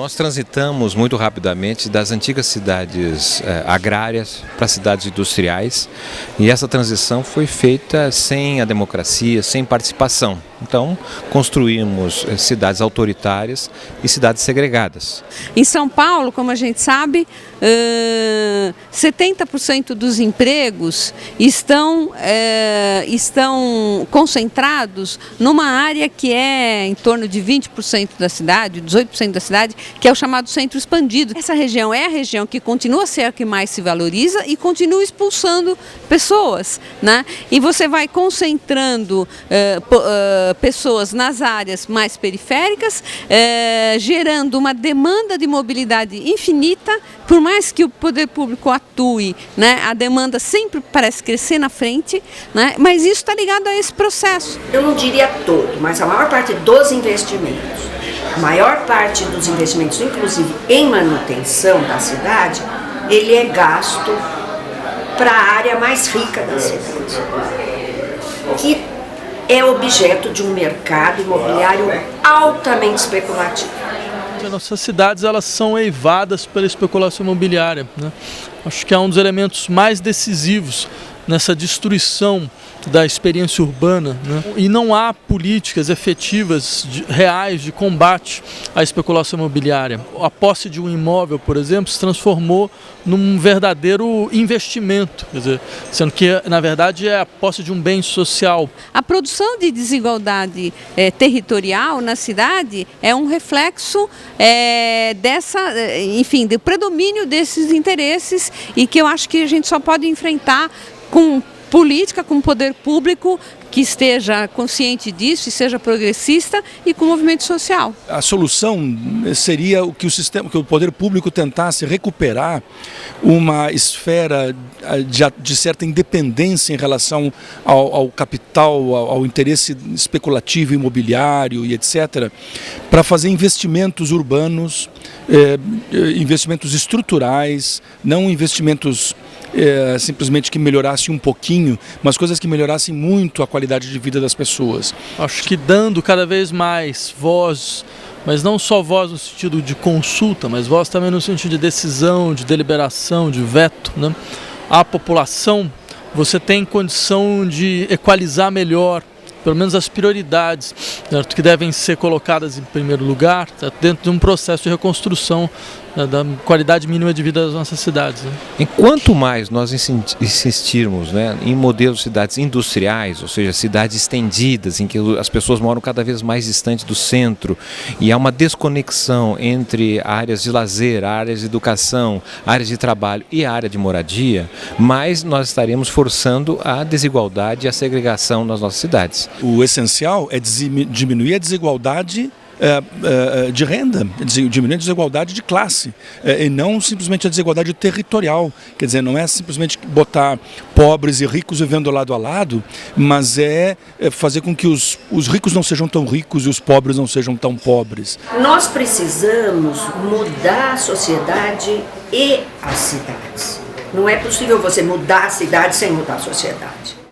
Nós transitamos muito rapidamente das antigas cidades agrárias para cidades industriais, e essa transição foi feita sem a democracia, sem participação. Então, construímos cidades autoritárias e cidades segregadas. Em São Paulo, como a gente sabe, 70% dos empregos estão concentrados numa área que é em torno de 20% da cidade, 18% da cidade, que é o chamado centro expandido. Essa região é a região que continua a ser a que mais se valoriza e continua expulsando pessoas, né? E você vai concentrando pessoas nas áreas mais periféricas, gerando uma demanda de mobilidade infinita. Por mais que o poder público atue, né, a demanda sempre parece crescer na frente, né, mas isso está ligado a esse processo. Eu não diria todo, mas a maior parte dos investimentos, a maior parte dos investimentos, inclusive em manutenção da cidade, ele é gasto para a área mais rica da cidade, que é objeto de um mercado imobiliário altamente especulativo. Nossas cidades, elas são eivadas pela especulação imobiliária, né? Acho que é um dos elementos mais decisivos nessa destruição da experiência urbana, né? E não há políticas efetivas, reais, de combate à especulação imobiliária. A posse de um imóvel, por exemplo, se transformou num verdadeiro investimento, quer dizer, sendo que, na verdade, é a posse de um bem social. A produção de desigualdade territorial na cidade é um reflexo do predomínio desses interesses, e que eu acho que a gente só pode enfrentar com política, com poder público que esteja consciente disso e seja progressista, e com o movimento social. A solução seria que o poder público tentasse recuperar uma esfera de certa independência em relação ao capital, ao interesse especulativo, imobiliário e etc., para fazer investimentos urbanos, investimentos estruturais, não investimentos simplesmente que melhorasse um pouquinho, mas coisas que melhorassem muito a qualidade de vida das pessoas. Acho que dando cada vez mais voz, mas não só voz no sentido de consulta, mas voz também no sentido de decisão, de deliberação, de veto, né, à população, você tem condição de equalizar melhor, pelo menos as prioridades, certo, que devem ser colocadas em primeiro lugar, certo, dentro de um processo de reconstrução, né, da qualidade mínima de vida das nossas cidades, né. Enquanto mais nós insistirmos, né, em modelos de cidades industriais, ou seja, cidades estendidas, em que as pessoas moram cada vez mais distante do centro, e há uma desconexão entre áreas de lazer, áreas de educação, áreas de trabalho e a área de moradia, mais nós estaremos forçando a desigualdade e a segregação nas nossas cidades. O essencial é diminuir a desigualdade de renda, diminuir a desigualdade de classe, e não simplesmente a desigualdade territorial. Quer dizer, não é simplesmente botar pobres e ricos vivendo lado a lado, mas é fazer com que os ricos não sejam tão ricos e os pobres não sejam tão pobres. Nós precisamos mudar a sociedade e as cidades. Não é possível você mudar a cidade sem mudar a sociedade.